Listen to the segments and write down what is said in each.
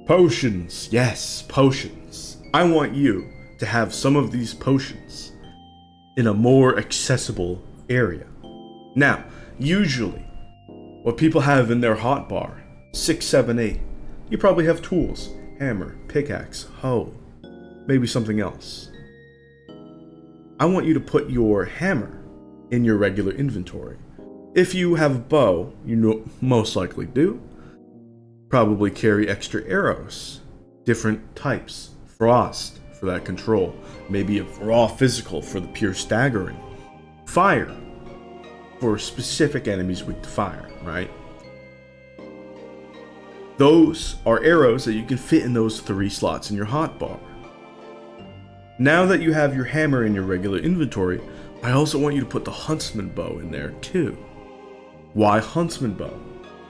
Potions, yes, potions. I want you to have some of these potions in a more accessible area. Now, usually, what people have in their hotbar, 6, 7, 8, you probably have tools, hammer, pickaxe, hoe, maybe something else. I want you to put your hammer in your regular inventory. If you have a bow, most likely do, probably carry extra arrows, different types, frost for that control, maybe a raw physical for the pure staggering, fire for specific enemies weak to fire, right? Those are arrows that you can fit in those 3 slots in your hotbar. Now that you have your hammer in your regular inventory, I also want you to put the huntsman bow in there too. Why huntsman bow?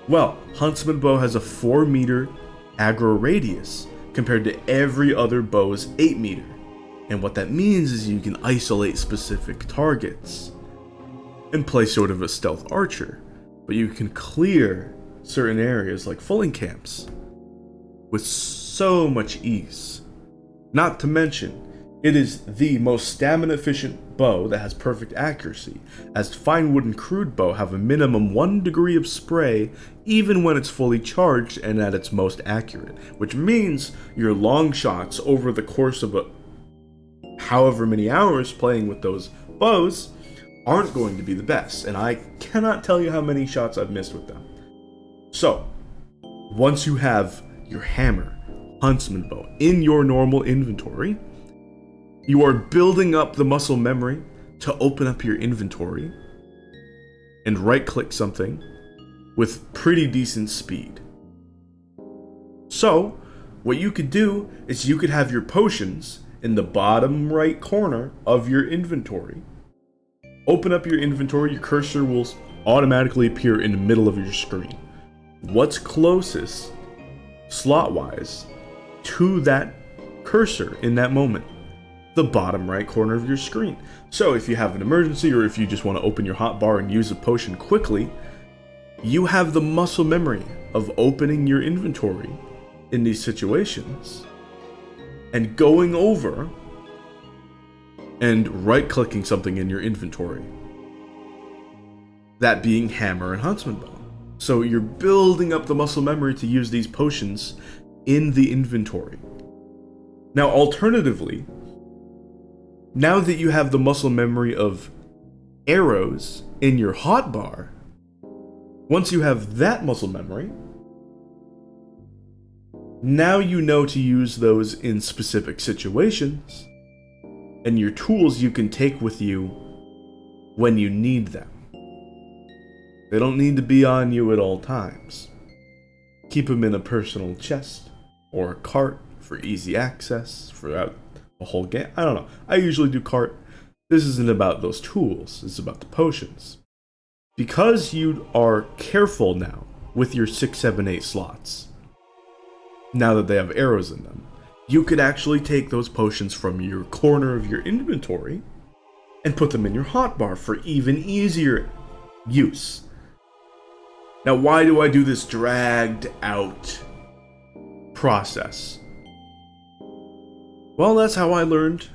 Well, huntsman bow has a 4 meter aggro radius compared to every other bow's 8 meter. And what that means is you can isolate specific targets and play sort of a stealth archer, but you can clear certain areas like fulling camps with so much ease. Not to mention, it is the most stamina efficient bow that has perfect accuracy, as fine wood and crude bow have a minimum 1 degree of spray even when it's fully charged and at its most accurate, which means your long shots over the course of however many hours playing with those bows aren't going to be the best, and I cannot tell you how many shots I've missed with them. So, once you have your hammer, huntsman bow in your normal inventory, you are building up the muscle memory to open up your inventory and right-click something with pretty decent speed. So, what you could do is you could have your potions in the bottom right corner of your inventory. Open up your inventory, your cursor will automatically appear in the middle of your screen. What's closest, slot-wise, to that cursor in that moment? The bottom right corner of your screen. So if you have an emergency or if you just want to open your hotbar and use a potion quickly, you have the muscle memory of opening your inventory in these situations and going over and right-clicking something in your inventory. That being hammer and huntsman bow. So you're building up the muscle memory to use these potions in the inventory. Now, alternatively, now that you have the muscle memory of arrows in your hotbar, once you have that muscle memory, now you know to use those in specific situations, and your tools you can take with you when you need them. They don't need to be on you at all times. Keep them in a personal chest or a cart for easy access throughout the whole game. I don't know. I usually do cart. This isn't about those tools. It's about the potions. Because you are careful now with your 6, 7, 8 slots, now that they have arrows in them, you could actually take those potions from your corner of your inventory and put them in your hotbar for even easier use. Now, why do I do this dragged out process? Well, that's how I learned.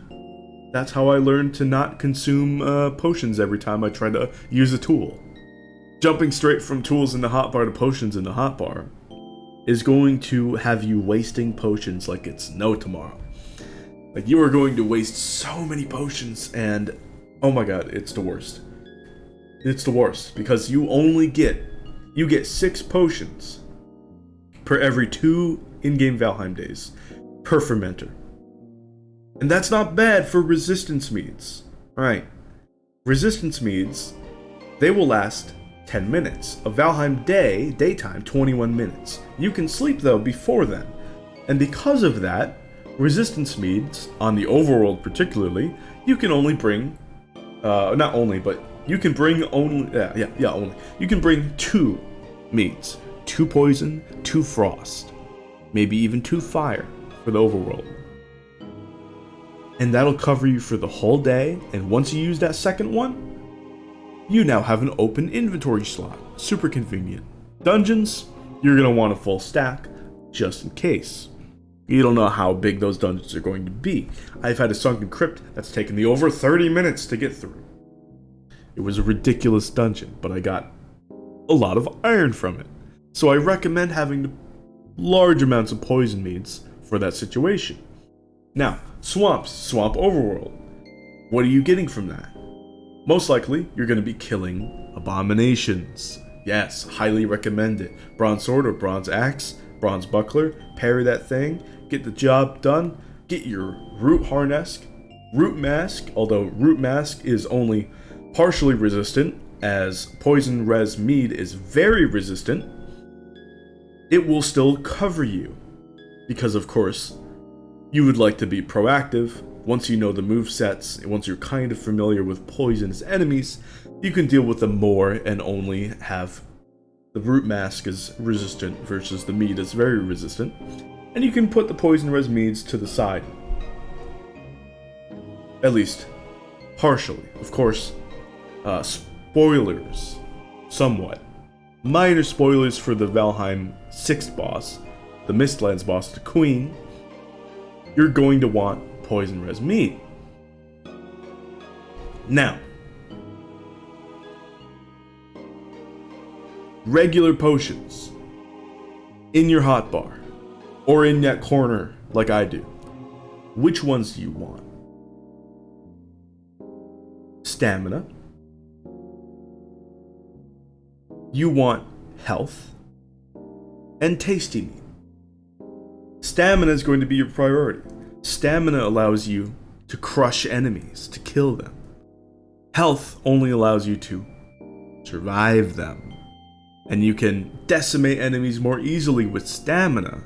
That's how I learned to not consume potions every time I try to use a tool. Jumping straight from tools in the hotbar to potions in the hotbar is going to have you wasting potions like it's no tomorrow. Like, you are going to waste so many potions, and oh my god, it's the worst. It's the worst, because you get 6 potions per every 2 in-game Valheim days per fermenter. And that's not bad for resistance meads. Alright, resistance meads, they will last 10 minutes. A Valheim day, daytime, 21 minutes. You can sleep though before then. And because of that, resistance meads, on the overworld particularly, you can only bring, not only, but you can bring only, only. You can bring 2 meads. 2 poison, 2 frost. Maybe even 2 fire for the overworld. And that'll cover you for the whole day, and once you use that second one, you now have an open inventory slot. Super convenient. Dungeons, you're going to want a full stack. just in case. You don't know how big those dungeons are going to be. I've had a sunken crypt that's taken me over 30 minutes to get through. It was a ridiculous dungeon, but I got a lot of iron from it. So I recommend having large amounts of poison meads for that situation. Now, swamps, swamp overworld. What are you getting from that? Most likely, you're going to be killing abominations. Yes, highly recommend it. Bronze sword or bronze axe, bronze buckler, parry that thing, get the job done, get your root harness, root mask, although root mask is only partially resistant, as poison res mead is very resistant. It will still cover you, because of course, you would like to be proactive. Once you know the movesets, once you're kind of familiar with poisonous enemies, you can deal with them more and only have the root mask is resistant versus the mead is very resistant. And you can put the poison res meads to the side. At least, partially. Of course, spoilers, somewhat. Minor spoilers for the Valheim 6th boss, the Mistlands boss, the Queen. You're going to want poison res mead. Now, regular potions in your hotbar or in that corner like I do. Which ones do you want? Stamina. You want health and tasty meat. Stamina is going to be your priority. Stamina allows you to crush enemies, to kill them. Health only allows you to survive them. And you can decimate enemies more easily with stamina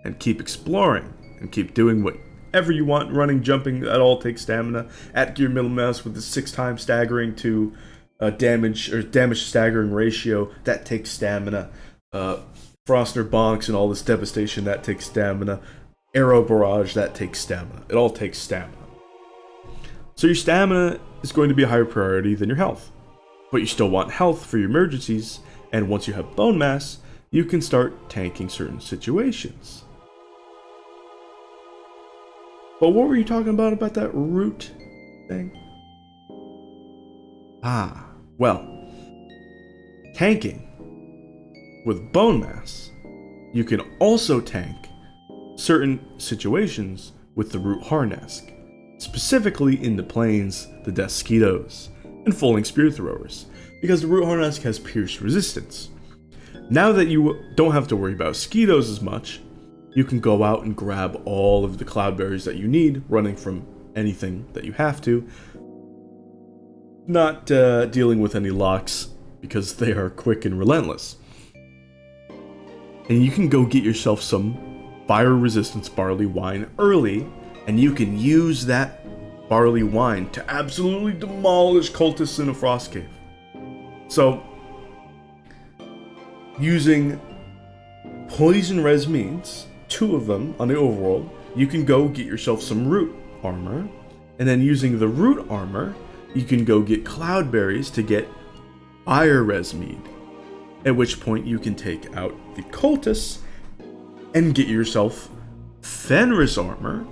and keep exploring and keep doing whatever you want. Running, jumping, that all takes stamina. At gear middle mouse with the 6 times staggering to damage staggering ratio, that takes stamina. Froster bonks and all this devastation, that takes stamina. Arrow barrage, that takes stamina. It all takes stamina. So your stamina is going to be a higher priority than your health. But you still want health for your emergencies, and once you have bone mass, you can start tanking certain situations. But what were you talking about that root thing? Well, tanking with bone mass, you can also tank certain situations with the root harness, specifically in the plains, the Deskitos, and falling spear throwers, because the root harness has pierce resistance. Now that you don't have to worry about skeetos as much, you can go out and grab all of the cloudberries that you need, running from anything that you have to, not dealing with any locks because they are quick and relentless. And you can go get yourself some fire resistance barley wine early, and you can use that barley wine to absolutely demolish cultists in a frost cave. So, using poison res meads, 2 of them on the overworld, you can go get yourself some root armor, and then using the root armor, you can go get cloudberries to get fire res mead. At which point you can take out the cultists and get yourself Fenris armor,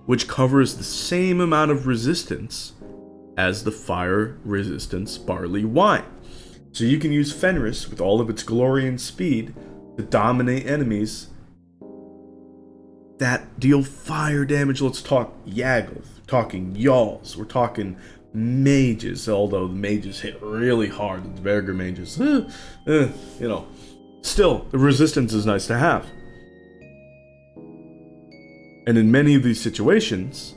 which covers the same amount of resistance as the fire resistance barley wine. So you can use Fenris with all of its glory and speed to dominate enemies that deal fire damage. Let's talk Yaggles, we're talking Yalls, we're talking mages, although the mages hit really hard, the Dvergr mages, still, the resistance is nice to have. And in many of these situations,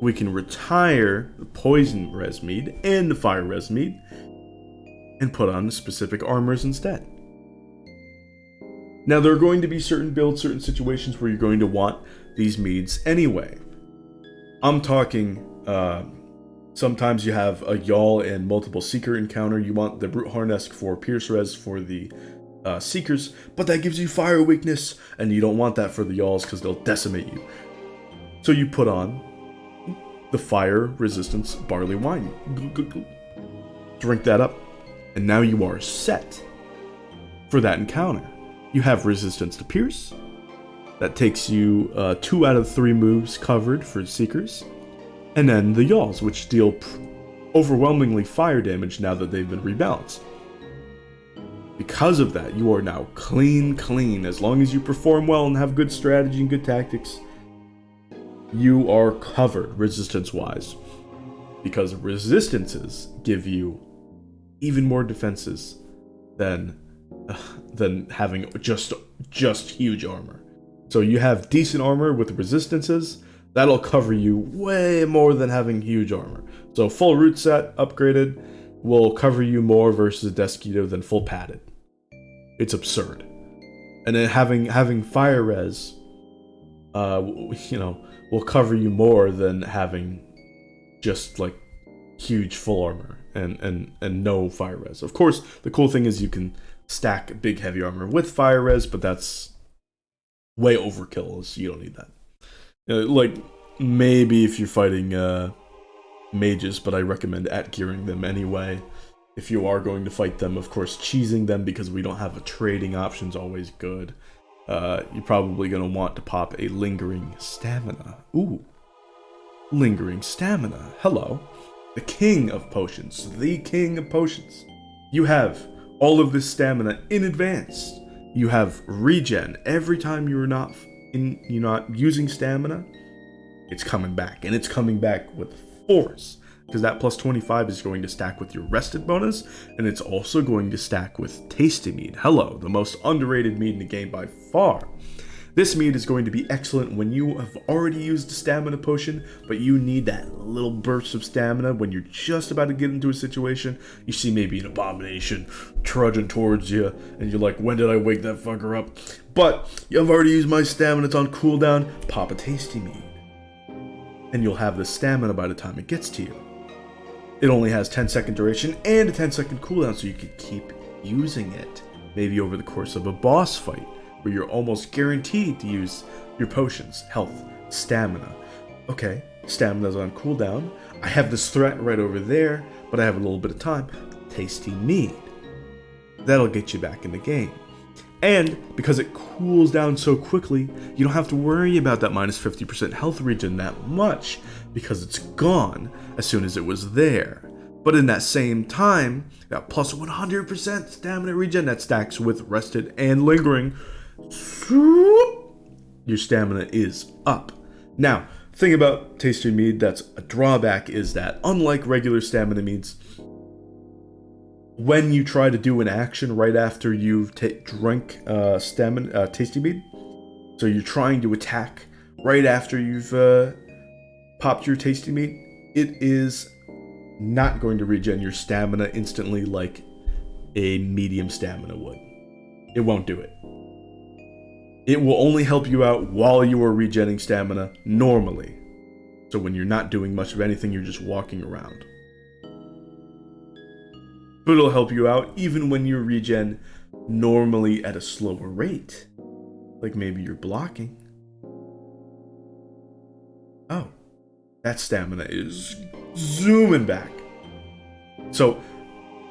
we can retire the poison res mead and the fire res mead and put on the specific armors instead. Now, there are going to be certain builds, certain situations where you're going to want these meads anyway. I'm talking, sometimes you have a Yall and multiple Seeker encounter. You want the Brute Harnesk for Pierce Res for the Seekers, but that gives you fire weakness, and you don't want that for the Yalls because they'll decimate you. So you put on the fire resistance barley wine. Drink that up, and now you are set for that encounter. You have resistance to pierce. That takes you 2 out of 3 moves covered for Seekers. And then the Yawls, which deal overwhelmingly fire damage now that they've been rebalanced. Because of that, you are now clean. As long as you perform well and have good strategy and good tactics, you are covered resistance-wise. Because resistances give you even more defenses than having just huge armor. So you have decent armor with resistances, that'll cover you way more than having huge armor. So full root set upgraded will cover you more versus Desquito than full padded. It's absurd. And then having fire res, will cover you more than having just like huge full armor and no fire res. Of course, the cool thing is you can stack big heavy armor with fire res, but that's way overkill, so you don't need that. Like, maybe if you're fighting mages, but I recommend at-gearing them anyway. If you are going to fight them, of course, cheesing them because we don't have a trading option is always good. You're probably going to want to pop a Lingering Stamina. Ooh. Lingering Stamina. Hello. The king of potions. The king of potions. You have all of this stamina in advance. You have regen every time you're not using stamina. It's coming back, and it's coming back with force, because that plus 25 is going to stack with your rested bonus, and it's also going to stack with Tasty Mead. Hello, the most underrated mead in the game by far. This mead is going to be excellent when you have already used a stamina potion, but you need that little burst of stamina when you're just about to get into a situation. You see maybe an abomination trudging towards you, and you're like, when did I wake that fucker up? But you've already used my stamina, it's on cooldown. Pop a Tasty Mead, and you'll have the stamina by the time it gets to you. It only has 10-second duration and a 10-second cooldown, so you can keep using it, maybe over the course of a boss fight, where you're almost guaranteed to use your potions, health, stamina. Okay, stamina's on cooldown. I have this threat right over there, but I have a little bit of time. Tasty Mead. That'll get you back in the game. And because it cools down so quickly, you don't have to worry about that minus 50% health regen that much, because it's gone as soon as it was there. But in that same time, that plus 100% stamina regen that stacks with rested and lingering, your stamina is up. Now, thing about Tasty Mead that's a drawback is that, unlike regular stamina meads, when you try to do an action right after you've drank Tasty Mead, so you're trying to attack right after you've popped your Tasty Mead, it is not going to regen your stamina instantly like a medium stamina would. It won't do it. It will only help you out while you are regenning stamina normally. So when you're not doing much of anything, you're just walking around. But it'll help you out even when you regen normally at a slower rate. Like maybe you're blocking. Oh, that stamina is zooming back. So,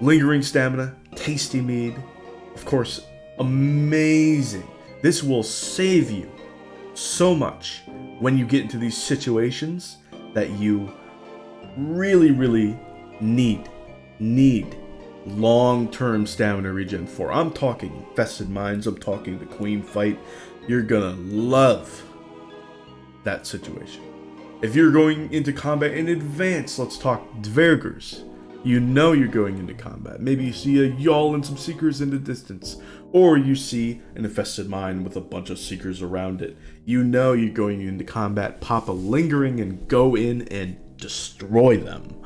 lingering stamina, Tasty Mead, of course, amazing. This will save you so much when you get into these situations that you really, really need long-term stamina regen for. I'm talking Infested Mines, I'm talking the Queen fight. You're gonna love that situation. If you're going into combat in advance, let's talk Dvergers. You know you're going into combat. Maybe you see a Yawl and some Seekers in the distance. Or you see an infested mine with a bunch of Seekers around it. You know you're going into combat, pop a Lingering, and go in and destroy them.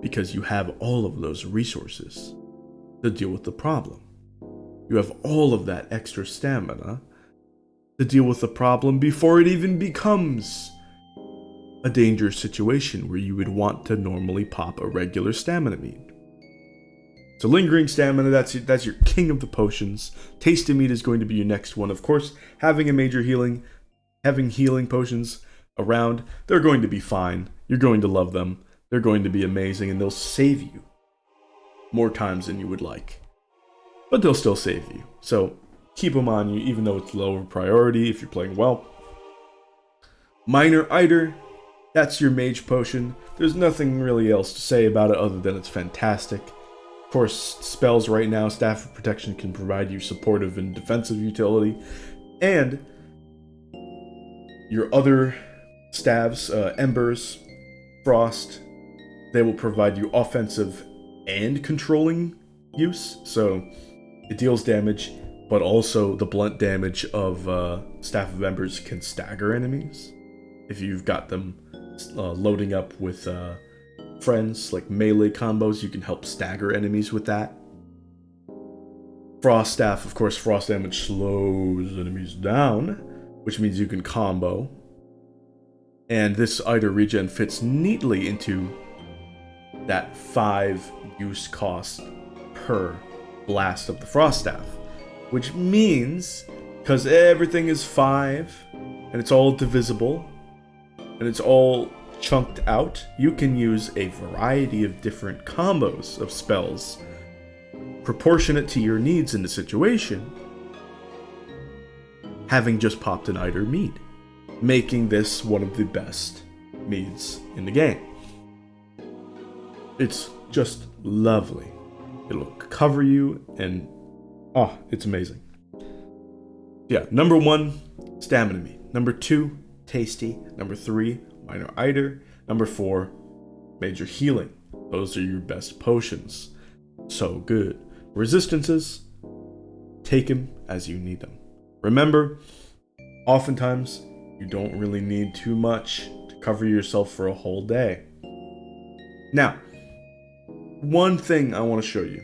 Because you have all of those resources to deal with the problem. You have all of that extra stamina to deal with the problem before it even becomes a dangerous situation where you would want to normally pop a regular stamina mead. So lingering stamina, that's your king of the potions. Tasty Mead is going to be your next one. Of course, having healing potions around, they're going to be fine. You're going to love them. They're going to be amazing, and they'll save you more times than you would like. but they'll still save you. So keep them on you, even though it's lower priority if you're playing well. Minor Eitr, that's your mage potion. There's nothing really else to say about it other than it's fantastic. Of course, spells right now, Staff of Protection can provide you supportive and defensive utility. And your other staves, Embers, Frost, they will provide you offensive and controlling use. So it deals damage, but also the blunt damage of Staff of Embers can stagger enemies. If you've got them loading up with friends, like melee combos, you can help stagger enemies with that. Frost Staff, of course, frost damage slows enemies down, which means you can combo. And this Eitr regen fits neatly into that 5 use cost per blast of the Frost Staff. Which means, because everything is 5, and it's all divisible, and it's all chunked out, you can use a variety of different combos of spells proportionate to your needs in the situation, having just popped an Eitr Mead, making this one of the best Meads in the game. It's just lovely. It'll cover you, and oh, it's amazing. Yeah, number 1, Stamina Mead. Number 2, Tasty. Number 3, Minor Eitr. Number 4, Major Healing. Those are your best potions. So good. Resistances, take them as you need them. Remember, oftentimes, you don't really need too much to cover yourself for a whole day. Now, one thing I want to show you.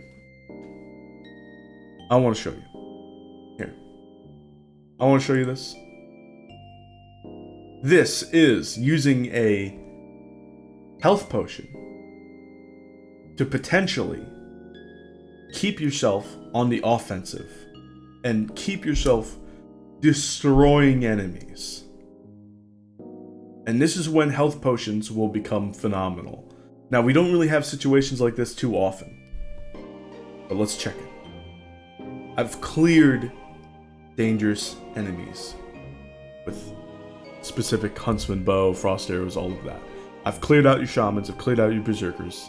Here. I want to show you this. This is using a health potion to potentially keep yourself on the offensive and keep yourself destroying enemies. And this is when health potions will become phenomenal. Now, we don't really have situations like this too often, but let's check it. I've cleared dangerous enemies with specific huntsman bow, frost arrows, all of that. I've cleared out your shamans, I've cleared out your berserkers.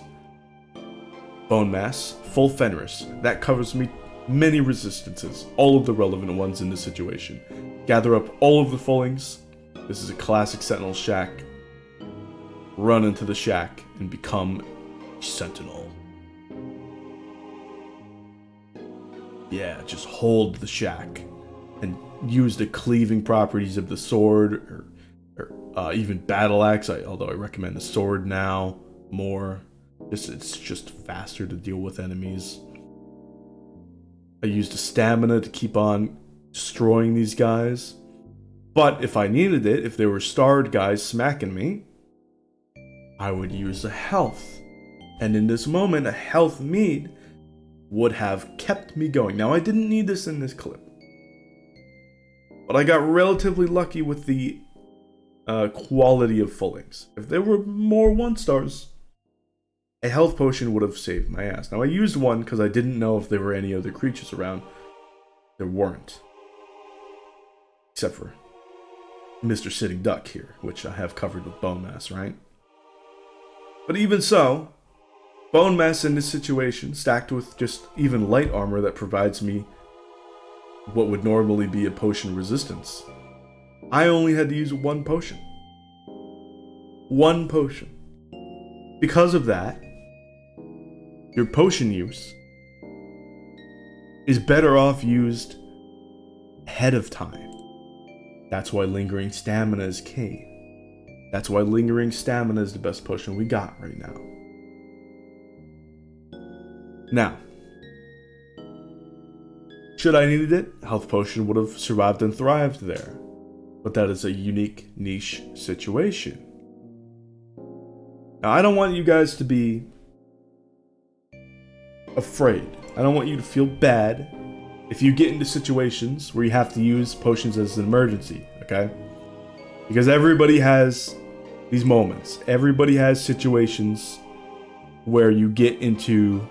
Bone mass, full Fenris. That covers me many resistances, all of the relevant ones in this situation. Gather up all of the fullings. This is a classic Sentinel shack. Run into the shack and become a Sentinel. Yeah, just hold the shack and use the cleaving properties of the sword or even battle axe. Although I recommend the sword now more. It's just faster to deal with enemies. I used a stamina to keep on destroying these guys. But if I needed it, if there were starred guys smacking me, I would use a health. And in this moment, a health mead would have kept me going. Now, I didn't need this in this clip, but I got relatively lucky with the quality of fullings. If there were more 1-stars, a health potion would have saved my ass. Now, I used one because I didn't know if there were any other creatures around. There weren't. Except for Mr. Sitting Duck here, which I have covered with bone mass, right? But even so, bone mass in this situation, stacked with just even light armor that provides me what would normally be a potion resistance, I only had to use 1 potion. 1 potion. Because of that, your potion use is better off used ahead of time. That's why lingering stamina is key. That's why lingering stamina is the best potion we got right now. Now, should I needed it, health potion would have survived and thrived there. But that is a unique niche situation. Now, I don't want you guys to be afraid. I don't want you to feel bad if you get into situations where you have to use potions as an emergency, okay? Because everybody has these moments. Everybody has situations where you get into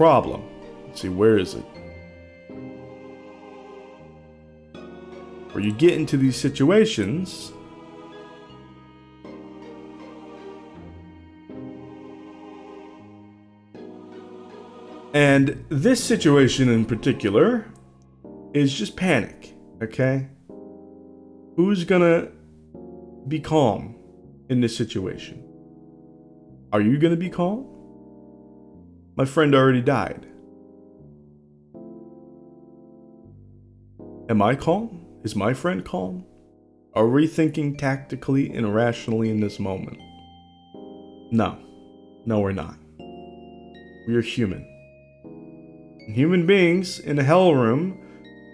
problem. Let's see, where is it? Where you get into these situations and this situation in particular is just panic, okay? Who's gonna be calm in this situation? Are you gonna be calm? My friend already died. Am I calm? Is my friend calm? Are we thinking tactically and rationally in this moment? No. No, we're not. We are human. And human beings in a hell room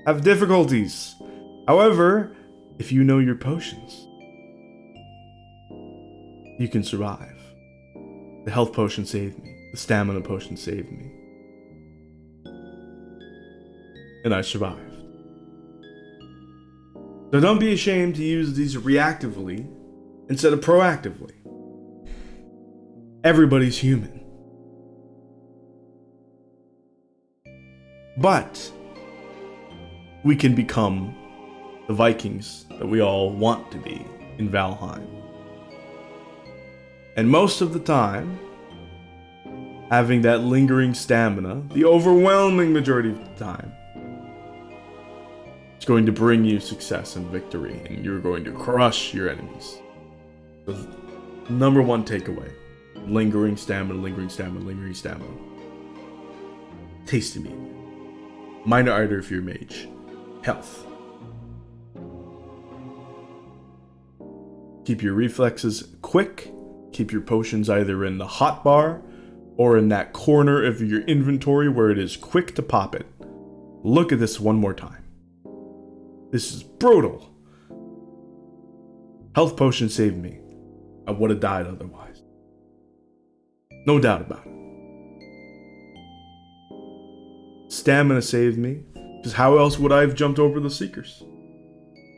have difficulties. However, if you know your potions, you can survive. The health potion saved me. The stamina potion saved me. And I survived. So don't be ashamed to use these reactively instead of proactively. Everybody's human. But we can become the Vikings that we all want to be in Valheim. And most of the time, having that lingering stamina, the overwhelming majority of the time, it's going to bring you success and victory, and you're going to crush your enemies. The number one takeaway: lingering stamina, lingering stamina, lingering stamina. Tasty meat. Minor Eitr if you're a mage. Health. Keep your reflexes quick. Keep your potions either in the hotbar or in that corner of your inventory where it is quick to pop it. Look at this one more time. This is brutal. Health potion saved me. I would have died otherwise. No doubt about it. Stamina saved me, because how else would I have jumped over the Seekers?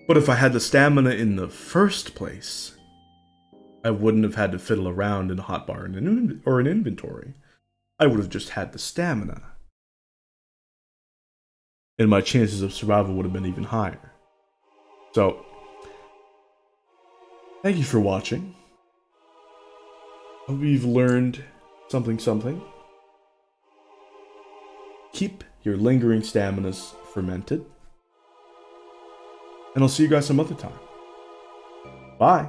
But if I had the stamina in the first place, I wouldn't have had to fiddle around in a hotbar or an inventory. I would have just had the stamina. And my chances of survival would have been even higher. So, thank you for watching. Hope you've learned something. Keep your lingering staminas fermented. And I'll see you guys some other time. Bye.